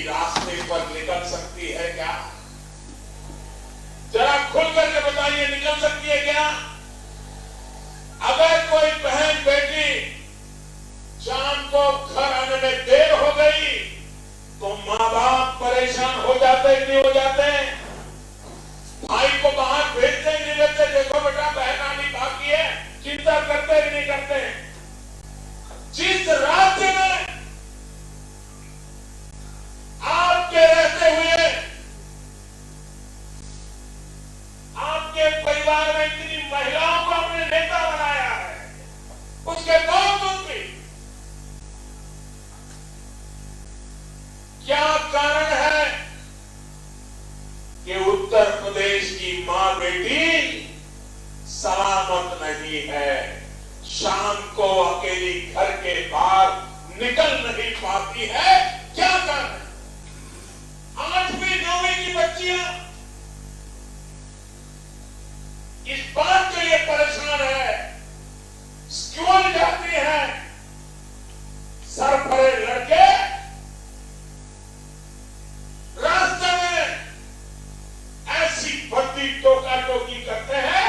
रास्ते पर निकल सकती है क्या? जरा खुल करके बताइए, निकल सकती है क्या? अगर कोई बहन बेटी शाम को घर आने में देर हो गई तो मां बाप परेशान हो जाते ही नहीं हो जाते? भाई को बाहर भेजते ही नहीं भेजते? देखो बेटा बहन आनी बाकी है, चिंता करते ही नहीं करते? जिस राज्य में आपके रहते हुए आपके परिवार में इतनी महिलाओं को अपने नेता बनाया है, उसके बावजूद भी क्या कारण है कि उत्तर प्रदेश की मां बेटी सलामत नहीं है? शाम को अकेली घर के बाहर निकल नहीं पाती है, क्या कारण है? आज भी 9वीं की बच्चियां इस बात के लिए परेशान है, स्कूल जाती है, सरफरे लड़के रास्ते में ऐसी भर्ती टोका टोकी करते हैं,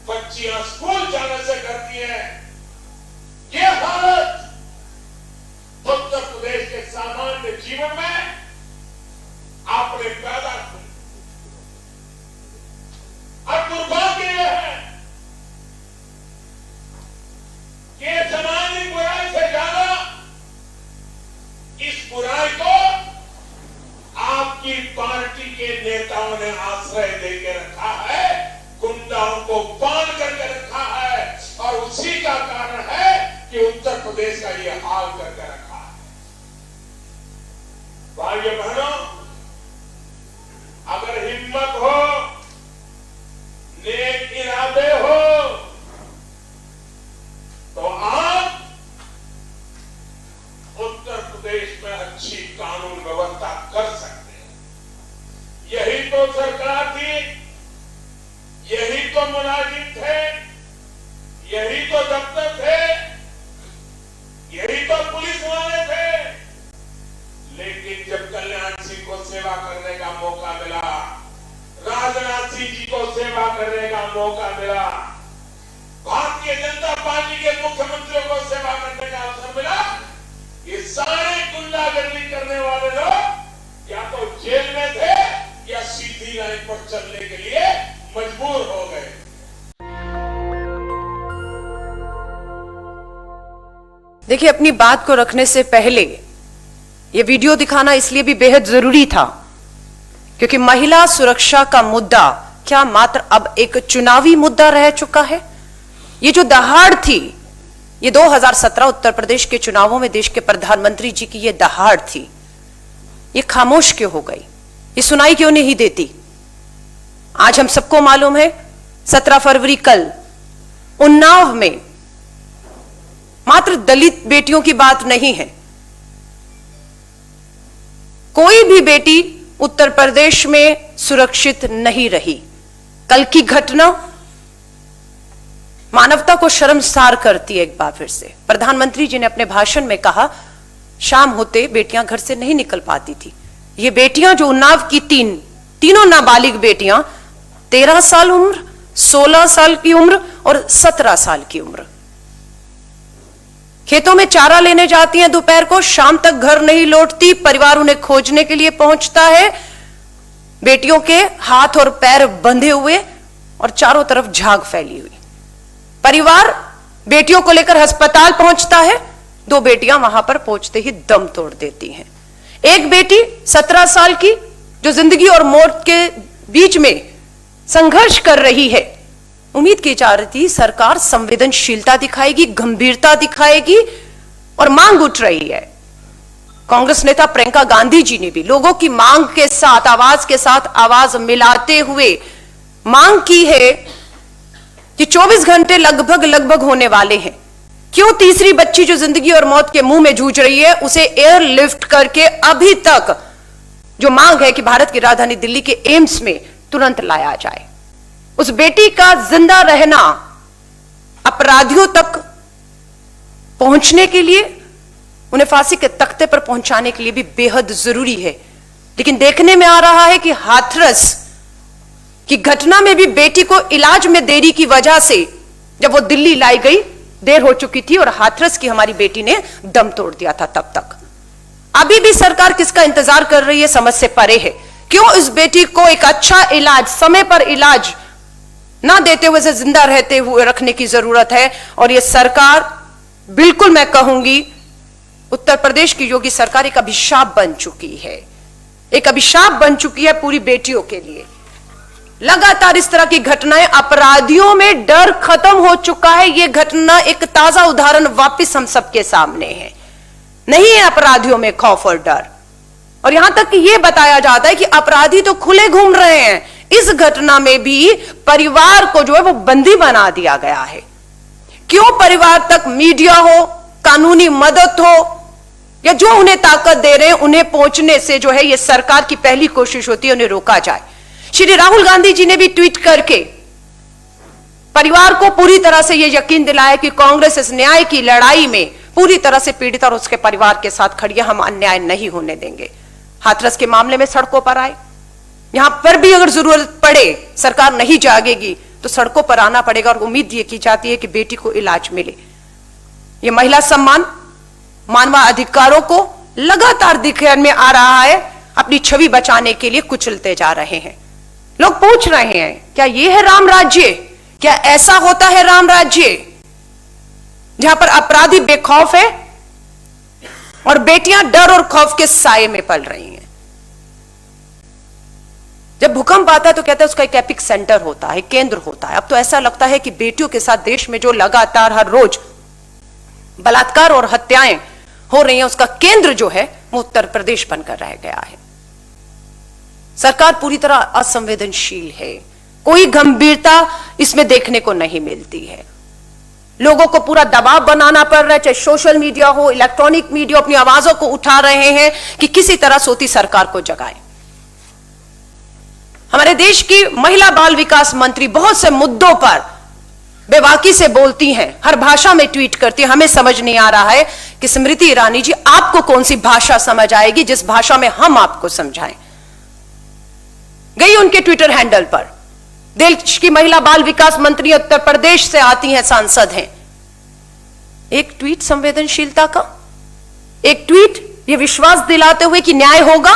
बच्चियां स्कूल जाने से करती हैं। ये हालत उत्तर प्रदेश के सामान्य जीवन में आपने पैदा की। अब दुर्भाग्य यह है कि सामाजिक बुराई से ज्यादा इस बुराई को आपकी पार्टी के नेताओं ने आश्रय देकर रखा है, गुंडाओं को बांध करके रखा है, और उसी का कारण है कि उत्तर प्रदेश का ये हाल करके रखा है। भाइयों बहनों, अगर हिम्मत हो, नेक इरादे हो, तो आप उत्तर प्रदेश में अच्छी कानून व्यवस्था कर सकते हैं। यही तो सरकार थी, यही तो मुलाजिम थे, यही तो दफ्तर थे, यही तो पुलिस वाले थे। लेकिन जब कल्याण सिंह को सेवा करने का मौका मिला, राजनाथ सिंह जी को सेवा करने का मौका मिला, भारतीय जनता पार्टी के मुख्यमंत्रियों को सेवा करने का अवसर मिला, ये सारे गुंडागर्दी करने वाले लोग या तो जेल में थे या सीधी लाइन पर चलने के लिए मजबूर हो गए। देखिए, अपनी बात को रखने से पहले ये वीडियो दिखाना इसलिए भी बेहद जरूरी था क्योंकि महिला सुरक्षा का मुद्दा क्या मात्र अब एक चुनावी मुद्दा रह चुका है? ये जो दहाड़ थी, ये 2017 उत्तर प्रदेश के चुनावों में देश के प्रधानमंत्री जी की ये दहाड़ थी, ये खामोश क्यों हो गई? ये सुनाई क्यों नहीं देती? आज हम सबको मालूम है 17 फरवरी कल उन्नाव में मात्र दलित बेटियों की बात नहीं है, कोई भी बेटी उत्तर प्रदेश में सुरक्षित नहीं रही। कल की घटना मानवता को शर्मसार करती है। एक बार फिर से प्रधानमंत्री जी ने अपने भाषण में कहा, शाम होते बेटियां घर से नहीं निकल पाती थी। ये बेटियां जो उन्नाव की तीनों नाबालिग बेटियां 13 साल उम्र, 16 साल की उम्र और 17 साल की उम्र, खेतों में चारा लेने जाती हैं दोपहर को, शाम तक घर नहीं लौटती, परिवार उन्हें खोजने के लिए पहुंचता है, बेटियों के हाथ और पैर बंधे हुए और चारों तरफ झाग फैली हुई। परिवार बेटियों को लेकर अस्पताल पहुंचता है, 2 बेटियां वहां पर पहुंचते ही दम तोड़ देती हैं। एक बेटी 17 साल की जो जिंदगी और मौत के बीच में संघर्ष कर रही है, उम्मीद की जा रही थी सरकार संवेदनशीलता दिखाएगी, गंभीरता दिखाएगी और मांग उठ रही है। कांग्रेस नेता प्रियंका गांधी जी ने भी लोगों की मांग के साथ, आवाज के साथ आवाज मिलाते हुए मांग की है कि 24 घंटे लगभग होने वाले हैं, क्यों तीसरी बच्ची जो जिंदगी और मौत के मुंह में जूझ रही है उसे एयरलिफ्ट करके अभी तक जो मांग है कि भारत की राजधानी दिल्ली के एम्स में तुरंत लाया जाए। उस बेटी का जिंदा रहना अपराधियों तक पहुंचने के लिए, उन्हें फांसी के तख्ते पर पहुंचाने के लिए भी बेहद जरूरी है। लेकिन देखने में आ रहा है कि हाथरस की घटना में भी बेटी को इलाज में देरी की वजह से जब वो दिल्ली लाई गई, देर हो चुकी थी और हाथरस की हमारी बेटी ने दम तोड़ दिया था। तब तक अभी भी सरकार किसका इंतजार कर रही है, समझ से परे है। क्यों इस बेटी को एक अच्छा इलाज, समय पर इलाज ना देते हुए से जिंदा रहते हुए रखने की जरूरत है। और यह सरकार, बिल्कुल मैं कहूंगी, उत्तर प्रदेश की योगी सरकार एक अभिशाप बन चुकी है, एक अभिशाप बन चुकी है पूरी बेटियों के लिए। लगातार इस तरह की घटनाएं, अपराधियों में डर खत्म हो चुका है। यह घटना एक ताजा उदाहरण वापस हम सबके सामने है। नहीं है अपराधियों में खौफ और डर, और यहां तक कि यह बताया जाता है कि अपराधी तो खुले घूम रहे हैं। इस घटना में भी परिवार को जो है वो बंदी बना दिया गया है। क्यों परिवार तक मीडिया हो, कानूनी मदद हो, या जो उन्हें ताकत दे रहे हैं उन्हें पहुंचने से जो है ये सरकार की पहली कोशिश होती है उन्हें रोका जाए। श्री राहुल गांधी जी ने भी ट्वीट करके परिवार को पूरी तरह से यह यकीन दिलाया कि कांग्रेस इस न्याय की लड़ाई में पूरी तरह से पीड़ित और उसके परिवार के साथ खड़ी है, हम अन्याय नहीं होने देंगे। हाथरस के मामले में सड़कों पर आए, यहां पर भी अगर जरूरत पड़े, सरकार नहीं जागेगी तो सड़कों पर आना पड़ेगा। और उम्मीद ये की जाती है कि बेटी को इलाज मिले। ये महिला सम्मान, मानवाधिकारों को लगातार दिखने में आ रहा है, अपनी छवि बचाने के लिए कुचलते जा रहे हैं। लोग पूछ रहे हैं, क्या यह है राम राज्य? क्या ऐसा होता है राम राज्य जहां पर अपराधी बेखौफ है और बेटियां डर और खौफ के साए में पल रही हैं? जब भूकंप आता है तो कहते हैं उसका एक एपिक सेंटर होता है, केंद्र होता है। अब तो ऐसा लगता है कि बेटियों के साथ देश में जो लगातार हर रोज बलात्कार और हत्याएं हो रही हैं, उसका केंद्र जो है वो उत्तर प्रदेश बनकर रह गया है। सरकार पूरी तरह असंवेदनशील है, कोई गंभीरता इसमें देखने को नहीं मिलती है। लोगों को पूरा दबाव बनाना पड़ रहा है, चाहे सोशल मीडिया हो, इलेक्ट्रॉनिक मीडिया, अपनी आवाजों को उठा रहे हैं कि किसी तरह सोती सरकार को जगाएं। हमारे देश की महिला बाल विकास मंत्री बहुत से मुद्दों पर बेबाकी से बोलती हैं, हर भाषा में ट्वीट करती हैं। हमें समझ नहीं आ रहा है कि स्मृति ईरानी जी, आपको कौन सी भाषा समझ आएगी जिस भाषा में हम आपको समझाएं। गई उनके ट्विटर हैंडल पर, देश की महिला बाल विकास मंत्री उत्तर प्रदेश से आती हैं, सांसद हैं। एक ट्वीट संवेदनशीलता का, एक ट्वीट ये विश्वास दिलाते हुए कि न्याय होगा,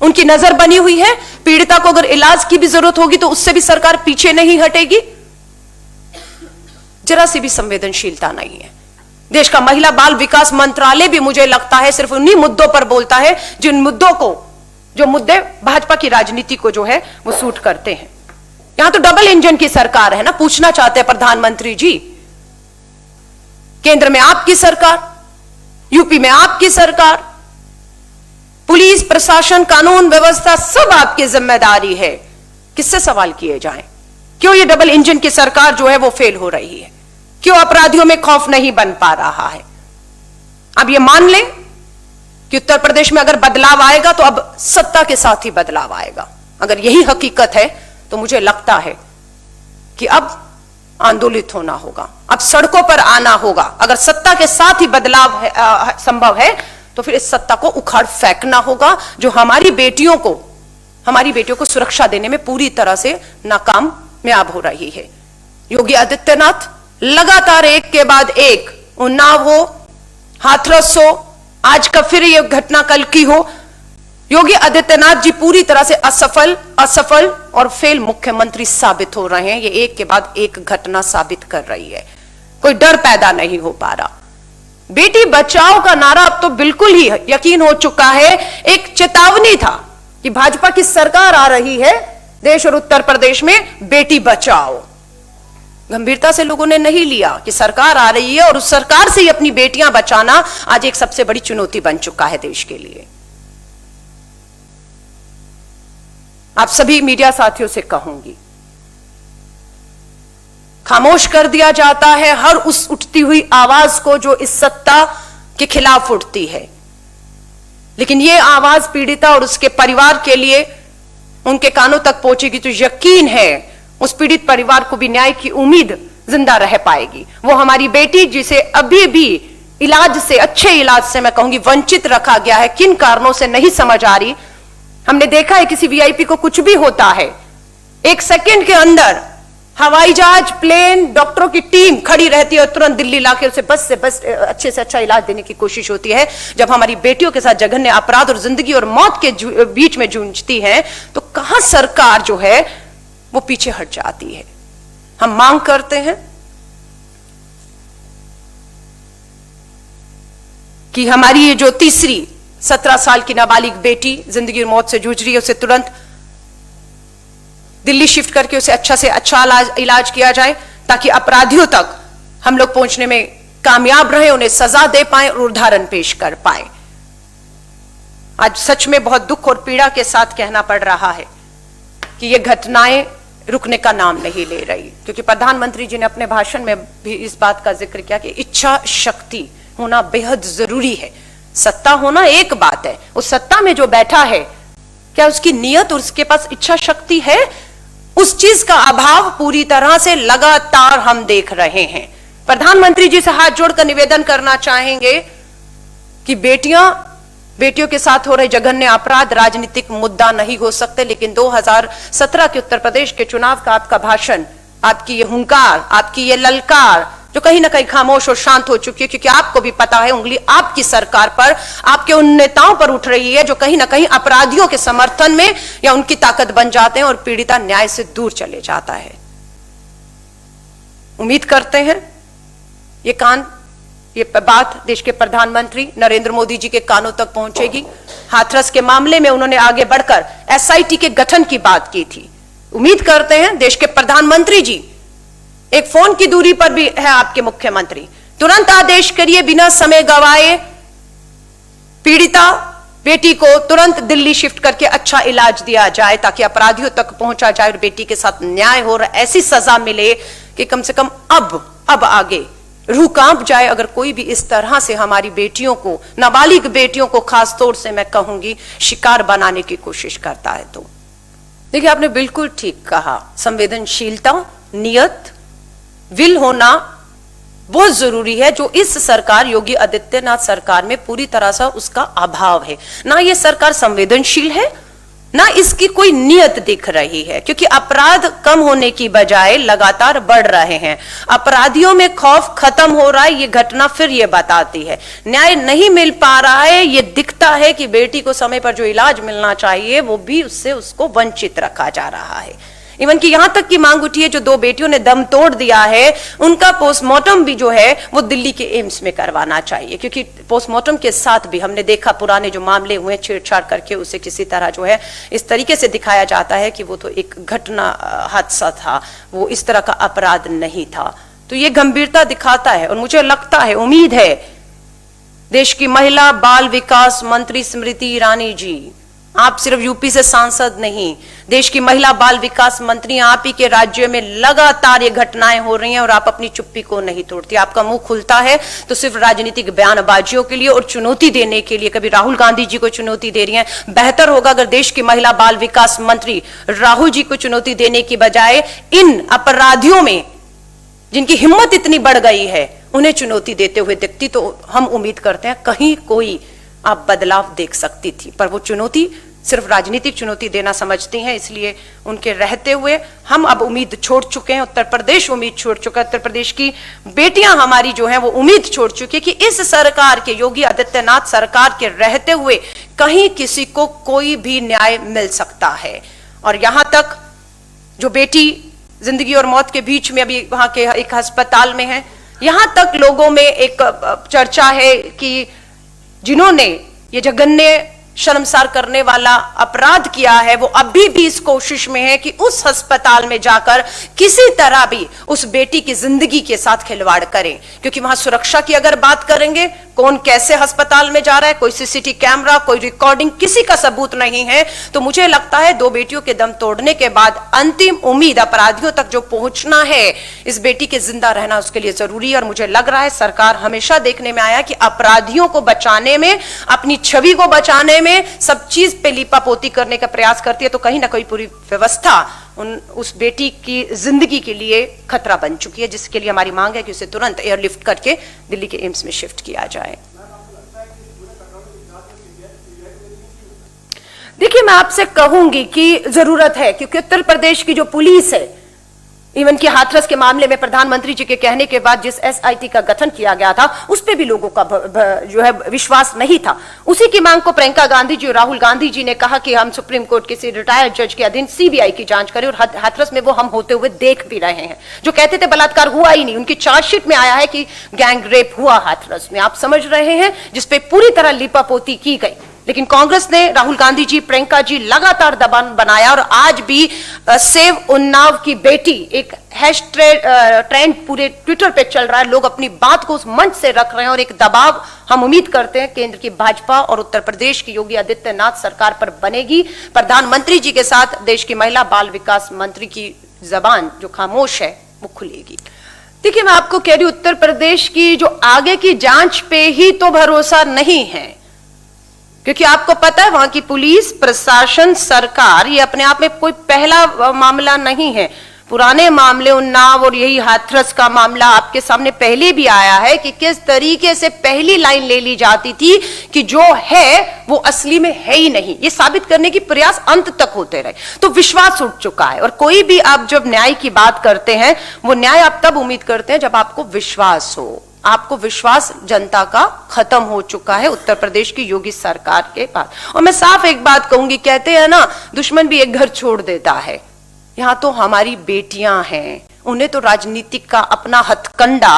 उनकी नजर बनी हुई है। पीड़िता को अगर इलाज की भी जरूरत होगी तो उससे भी सरकार पीछे नहीं हटेगी। जरा सी भी संवेदनशीलता नहीं है। देश का महिला बाल विकास मंत्रालय भी मुझे लगता है सिर्फ उन्हीं मुद्दों पर बोलता है जिन मुद्दों को, जो मुद्दे भाजपा की राजनीति को जो है वो सूट करते हैं। यहां तो डबल इंजन की सरकार है ना। पूछना चाहते हैं प्रधानमंत्री जी, केंद्र में आपकी सरकार, यूपी में आपकी सरकार, पुलिस प्रशासन, कानून व्यवस्था सब आपकी जिम्मेदारी है। किससे सवाल किए जाएं? क्यों ये डबल इंजन की सरकार जो है वो फेल हो रही है? क्यों अपराधियों में खौफ नहीं बन पा रहा है? अब ये मान लें कि उत्तर प्रदेश में अगर बदलाव आएगा तो अब सत्ता के साथ ही बदलाव आएगा। अगर यही हकीकत है तो मुझे लगता है कि अब आंदोलित होना होगा, अब सड़कों पर आना होगा। अगर सत्ता के साथ ही बदलाव संभव है तो फिर इस सत्ता को उखाड़ फेंकना होगा, जो हमारी बेटियों को सुरक्षा देने में पूरी तरह से नाकामयाब हो रही है। योगी आदित्यनाथ लगातार एक के बाद एक, उन्नाव हो, हाथरस हो, आज का फिर यह घटना कल की हो, योगी आदित्यनाथ जी पूरी तरह से असफल और फेल मुख्यमंत्री साबित हो रहे हैं। ये एक के बाद एक घटना साबित कर रही है। कोई डर पैदा नहीं हो पा रहा। बेटी बचाओ का नारा अब तो बिल्कुल ही यकीन हो चुका है, एक चेतावनी था कि भाजपा की सरकार आ रही है देश और उत्तर प्रदेश में, बेटी बचाओ। गंभीरता से लोगों ने नहीं लिया कि सरकार आ रही है और उस सरकार से ही अपनी बेटियां बचाना आज एक सबसे बड़ी चुनौती बन चुका है देश के लिए। आप सभी मीडिया साथियों से कहूंगी, खामोश कर दिया जाता है हर उस उठती हुई आवाज को जो इस सत्ता के खिलाफ उठती है। लेकिन यह आवाज पीड़िता और उसके परिवार के लिए उनके कानों तक पहुंचेगी तो यकीन है उस पीड़ित परिवार को भी न्याय की उम्मीद जिंदा रह पाएगी। वो हमारी बेटी जिसे अभी भी इलाज से, अच्छे इलाज से मैं कहूंगी वंचित रखा गया है, किन कारणों से नहीं समझ आ रही, हमने देखा है किसी वीआईपी को कुछ भी होता है, 1 सेकंड के अंदर हवाई जहाज, प्लेन, डॉक्टरों की टीम खड़ी रहती है और तुरंत दिल्ली लाके उसे बस से बस अच्छे से अच्छा इलाज देने की कोशिश होती है। जब हमारी बेटियों के साथ जघन्य अपराध और जिंदगी और मौत के बीच में जूझती है तो कहां सरकार जो है वो पीछे हट जाती है। हम मांग करते हैं कि हमारी ये जो तीसरी 17 साल की नाबालिग बेटी जिंदगी और मौत से जूझ रही है उसे तुरंत दिल्ली शिफ्ट करके उसे अच्छा से अच्छा इलाज किया जाए ताकि अपराधियों तक हम लोग पहुंचने में कामयाब रहे, उन्हें सजा दे पाए और उदाहरण पेश कर पाए। आज सच में बहुत दुख और पीड़ा के साथ कहना पड़ रहा है कि ये घटनाएं रुकने का नाम नहीं ले रही, क्योंकि प्रधानमंत्री जी ने अपने भाषण में भी इस बात का जिक्र किया कि इच्छा शक्ति होना बेहद जरूरी है। सत्ता होना एक बात है, उस सत्ता में जो बैठा है क्या उसकी नीयत और उसके पास इच्छा शक्ति है? उस चीज का अभाव पूरी तरह से लगातार हम देख रहे हैं। प्रधानमंत्री जी से हाथ जोड़कर निवेदन करना चाहेंगे कि बेटियों के साथ हो रहे जघन्य अपराध राजनीतिक मुद्दा नहीं हो सकते, लेकिन 2017 के उत्तर प्रदेश के चुनाव का आपका भाषण, आपकी ये हुंकार, आपकी ये ललकार जो कहीं ना कहीं खामोश और शांत हो चुकी है, क्योंकि आपको भी पता है उंगली आपकी सरकार पर, आपके उन नेताओं पर उठ रही है जो कहीं ना कहीं अपराधियों के समर्थन में या उनकी ताकत बन जाते हैं और पीड़िता न्याय से दूर चले जाता है। उम्मीद करते हैं ये बात देश के प्रधानमंत्री नरेंद्र मोदी जी के कानों तक पहुंचेगी। हाथरस के मामले में उन्होंने आगे बढ़कर एसआईटी के गठन की बात की थी। उम्मीद करते हैं देश के प्रधानमंत्री जी, एक फोन की दूरी पर भी है आपके मुख्यमंत्री, तुरंत आदेश करिए, बिना समय गवाए पीड़िता बेटी को तुरंत दिल्ली शिफ्ट करके अच्छा इलाज दिया जाए ताकि अपराधियों तक पहुंचा जाए और बेटी के साथ न्याय हो, ऐसी सजा मिले कि कम से कम अब आगे रूह कांप जाए अगर कोई भी इस तरह से हमारी बेटियों को, नाबालिग बेटियों को खास तौर से मैं कहूंगी, शिकार बनाने की कोशिश करता है। तो देखिए, आपने बिल्कुल ठीक कहा, संवेदनशीलता, नियत, विल होना बहुत जरूरी है, जो इस सरकार, योगी आदित्यनाथ सरकार में पूरी तरह से उसका अभाव है। ना ये सरकार संवेदनशील है, ना इसकी कोई नियत दिख रही है, क्योंकि अपराध कम होने की बजाय लगातार बढ़ रहे हैं। अपराधियों में खौफ खत्म हो रहा है, ये घटना फिर ये बताती है। न्याय नहीं मिल पा रहा है, ये दिखता है कि बेटी को समय पर जो इलाज मिलना चाहिए वो भी उसको वंचित रखा जा रहा है। इवन कि यहां तक की मांग उठी है, जो 2 बेटियों ने दम तोड़ दिया है उनका पोस्टमार्टम भी जो है वो दिल्ली के एम्स में करवाना चाहिए, क्योंकि पोस्टमार्टम के साथ भी हमने देखा पुराने जो मामले हुए छेड़छाड़ करके उसे किसी तरह जो है इस तरीके से दिखाया जाता है कि वो तो एक घटना, हादसा था, वो इस तरह का अपराध नहीं था। तो ये गंभीरता दिखाता है और मुझे लगता है, उम्मीद है, देश की महिला बाल विकास मंत्री स्मृति ईरानी जी, आप सिर्फ यूपी से सांसद नहीं, देश की महिला बाल विकास मंत्री, आप ही के राज्य में लगातार ये घटनाएं हो रही हैं और आप अपनी चुप्पी को नहीं तोड़ती। आपका मुंह खुलता है तो सिर्फ राजनीतिक बयानबाजियों के लिए और चुनौती देने के लिए। कभी राहुल गांधी जी को चुनौती दे रही हैं, बेहतर होगा अगर देश की महिला बाल विकास मंत्री राहुल जी को चुनौती देने की बजाय इन अपराधियों में जिनकी हिम्मत इतनी बढ़ गई है उन्हें चुनौती देते हुए दिखती, तो हम उम्मीद करते हैं कहीं कोई आप बदलाव देख सकती थी। पर वो चुनौती सिर्फ राजनीतिक चुनौती देना समझती हैं, इसलिए उनके रहते हुए हम अब उम्मीद छोड़ चुके हैं। उत्तर प्रदेश उम्मीद छोड़ चुका है, उत्तर प्रदेश की बेटियां हमारी जो हैं वो उम्मीद छोड़ चुकी है कि इस सरकार के, योगी आदित्यनाथ सरकार के रहते हुए कहीं किसी को कोई भी न्याय मिल सकता है। और यहां तक जो बेटी जिंदगी और मौत के बीच में अभी वहां के एक अस्पताल में है, यहां तक लोगों में एक चर्चा है कि जिन्होंने ये जघन्य शर्मसार करने वाला अपराध किया है वो अभी भी इस कोशिश में है कि उस अस्पताल में जाकर किसी तरह भी उस बेटी की जिंदगी के साथ खिलवाड़ करें, क्योंकि वहां सुरक्षा की अगर बात करेंगे, कौन कैसे अस्पताल में जा रहा है, कोई सीसीटीवी कैमरा, कोई रिकॉर्डिंग, किसी का सबूत नहीं है। तो मुझे लगता है 2 बेटियों के दम तोड़ने के बाद अंतिम उम्मीद अपराधियों तक जो पहुंचना है, इस बेटी के जिंदा रहना उसके लिए जरूरी है। और मुझे लग रहा है सरकार हमेशा देखने में आया कि अपराधियों को बचाने में, अपनी छवि को बचाने में, सब चीज पे लीपापोती करने का प्रयास करती है, तो कहीं ना कहीं पूरी व्यवस्था उस बेटी की जिंदगी के लिए खतरा बन चुकी है, जिसके लिए हमारी मांग है कि उसे तुरंत एयरलिफ्ट करके दिल्ली के एम्स में शिफ्ट किया जाए। देखिए, मैं आपसे कहूंगी कि जरूरत है, क्योंकि उत्तर प्रदेश की जो पुलिस है, इवन कि हाथरस के मामले में प्रधानमंत्री जी के कहने के बाद जिस एसआईटी का गठन किया गया था, उस पे भी लोगों का जो है विश्वास नहीं था। उसी की मांग को प्रियंका गांधी जी और राहुल गांधी जी ने कहा कि हम सुप्रीम कोर्ट किसी रिटायर्ड जज के अधीन सीबीआई की जांच करें, और हाथरस में वो हम होते हुए देख भी रहे हैं। जो कहते थे बलात्कार हुआ ही नहीं, उनकी चार्जशीट में आया है कि गैंग रेप हुआ हाथरस में, आप समझ रहे हैं, जिसपे पूरी तरह लिपापोती की गई। लेकिन कांग्रेस ने, राहुल गांधी जी, प्रियंका जी लगातार दबाव बनाया, और आज भी सेव उन्नाव की बेटी एक ट्रेंड पूरे ट्विटर पे चल रहा है। लोग अपनी बात को उस मंच से रख रहे हैं, और एक दबाव हम उम्मीद करते हैं केंद्र की भाजपा और उत्तर प्रदेश की योगी आदित्यनाथ सरकार पर बनेगी। प्रधानमंत्री जी के साथ देश की महिला बाल विकास मंत्री की जबान जो खामोश है वो खुलेगी। देखिए, मैं आपको कह रही हूं, उत्तर प्रदेश की जो आगे की जांच पे ही तो भरोसा नहीं है, क्योंकि आपको पता है वहां की पुलिस प्रशासन, सरकार, ये अपने आप में कोई पहला मामला नहीं है। पुराने मामले उन्नाव और यही हाथरस का मामला आपके सामने पहले भी आया है कि किस तरीके से पहली लाइन ले ली जाती थी कि जो है वो असली में है ही नहीं, ये साबित करने की प्रयास अंत तक होते रहे। तो विश्वास उठ चुका है, और कोई भी आप जब न्याय की बात करते हैं, वो न्याय आप तब उम्मीद करते हैं जब आपको विश्वास हो। आपको विश्वास जनता का खत्म हो चुका है उत्तर प्रदेश की योगी सरकार के पास। और मैं साफ एक बात कहूंगी, कहते हैं ना, दुश्मन भी एक घर छोड़ देता है। यहां तो हमारी बेटियां हैं, उन्हें तो राजनीतिक का अपना हथकंडा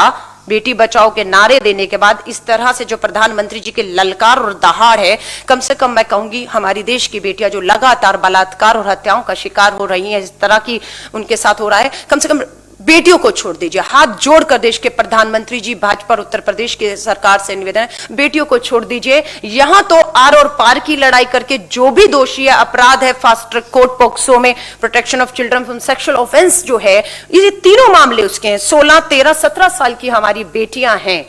बेटी बचाओ के नारे देने के बाद इस तरह से जो प्रधानमंत्री जी के ललकार और दहाड़ है, कम से कम मैं कहूंगी हमारी देश की बेटियां जो लगातार बलात्कार और हत्याओं का शिकार हो रही हैं, इस तरह की उनके साथ हो रहा है, कम से कम बेटियों को छोड़ दीजिए। हाथ जोड़कर देश के प्रधानमंत्री जी, भाजपा और उत्तर प्रदेश की सरकार से निवेदन है, बेटियों को छोड़ दीजिए। यहां तो आर और पार की लड़ाई करके जो भी दोषी है, अपराध है, फास्ट ट्रैक कोर्ट पॉक्सो में protection of children from sexual offence जो है, ये तीनों मामले उसके हैं। 16, 13, 17 साल की हमारी बेटियां हैं,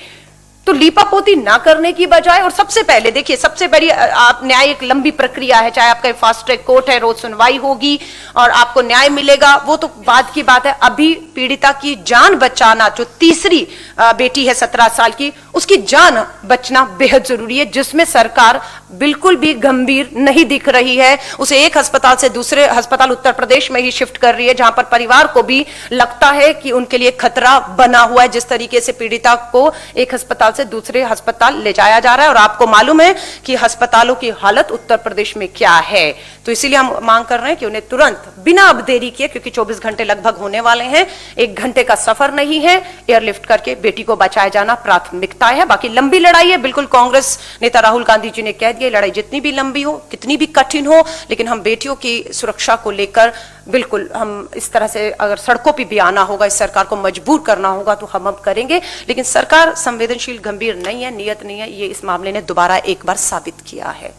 तो लीपापोती ना करने की बजाय, और सबसे पहले देखिए, सबसे बड़ी आप न्याय एक लंबी प्रक्रिया है, चाहे आपका फास्ट ट्रैक कोर्ट है, रोज सुनवाई होगी और आपको न्याय मिलेगा, वो तो बाद की बात है। अभी पीड़िता की जान बचाना, जो तीसरी बेटी है 17 साल की, उसकी जान बचना बेहद जरूरी है, जिसमें सरकार बिल्कुल भी गंभीर नहीं दिख रही है। उसे एक अस्पताल से दूसरे अस्पताल उत्तर प्रदेश में ही शिफ्ट कर रही है, जहां पर परिवार को भी लगता है कि उनके लिए खतरा बना हुआ है। जिस तरीके से पीड़िता को एक अस्पताल से दूसरे अस्पताल ले जाया जा रहा है, और आपको मालूम है कि अस्पतालों की हालत उत्तर प्रदेश में क्या है, तो इसीलिए हम मांग कर रहे हैं कि उन्हें तुरंत बिना अब देरी किए, क्योंकि 24 घंटे लगभग होने वाले हैं, 1 घंटे का सफर नहीं है, एयरलिफ्ट करके बेटी को बचाया जाना प्राथमिकता है। बाकी लंबी लड़ाई है, बिल्कुल कांग्रेस नेता राहुल गांधी जी ने कह दिया, लड़ाई जितनी भी लंबी हो, कितनी भी कठिन हो, लेकिन हम बेटियों की सुरक्षा को लेकर बिल्कुल, हम इस तरह से अगर सड़कों पर भी आना होगा, इस सरकार को मजबूर करना होगा, तो हम अब करेंगे। लेकिन सरकार संवेदनशील, गंभीर नहीं है, नियत नहीं है, ये इस मामले ने दोबारा एक बार साबित किया है।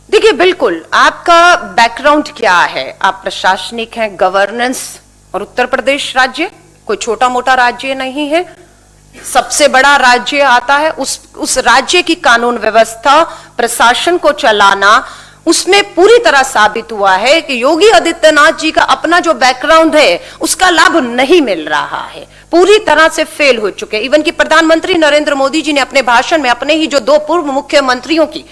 देखिए, बिल्कुल आपका बैकग्राउंड क्या है, आप प्रशासनिक हैं, गवर्नेंस, और उत्तर प्रदेश राज्य कोई छोटा मोटा राज्य नहीं है, सबसे बड़ा राज्य आता है। उस राज्य की कानून व्यवस्था, प्रशासन को चलाना, उसमें पूरी तरह साबित हुआ है कि योगी आदित्यनाथ जी का अपना जो बैकग्राउंड है उसका लाभ नहीं मिल रहा है, पूरी तरह से फेल हो चुके। इवन कि प्रधानमंत्री नरेंद्र मोदी जी ने अपने भाषण में अपने ही जो 2 पूर्व मुख्यमंत्रियों की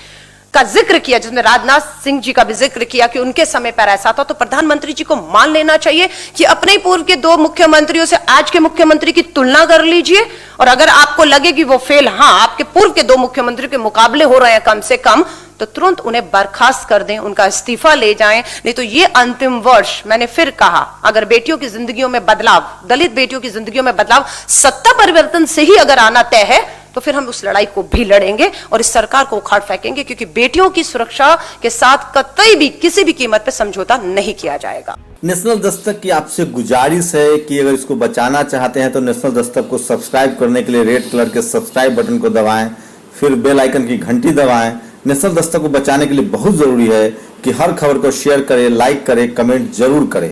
का जिक्र किया, जिसमें राजनाथ सिंह जी का भी जिक्र किया कि उनके समय पर ऐसा था, तो प्रधानमंत्री जी को मान लेना चाहिए कि अपने पूर्व के 2 मुख्यमंत्रियों से आज के मुख्यमंत्री की तुलना कर लीजिए, और अगर आपको लगे कि वो फेल, हाँ, आपके पूर्व के 2 मुख्यमंत्रियों के मुकाबले हो रहे हैं कम से कम, तो तुरंत उन्हें बर्खास्त कर दें, उनका इस्तीफा ले जाएं। नहीं तो ये अंतिम वर्ष, मैंने फिर कहा, अगर बेटियों की जिंदगियों में बदलाव, दलित बेटियों की जिंदगियों में बदलाव सत्ता परिवर्तन से ही अगर आना तय है, तो फिर हम उस लड़ाई को भी लड़ेंगे और इस सरकार को उखाड़ फेंकेंगे, क्योंकि बेटियों की सुरक्षा के साथ कतई भी किसी भी कीमत पर समझौता नहीं किया जाएगा। नेशनल दस्तक की आपसे गुजारिश है कि अगर इसको बचाना चाहते हैं तो नेशनल दस्तक को सब्सक्राइब करने के लिए रेड कलर के सब्सक्राइब बटन को दबाएं, फिर बेल आइकन की घंटी दबाएं। नेशनल दस्तक को बचाने के लिए बहुत जरूरी है कि हर खबर को शेयर करें, लाइक करें, कमेंट जरूर करें।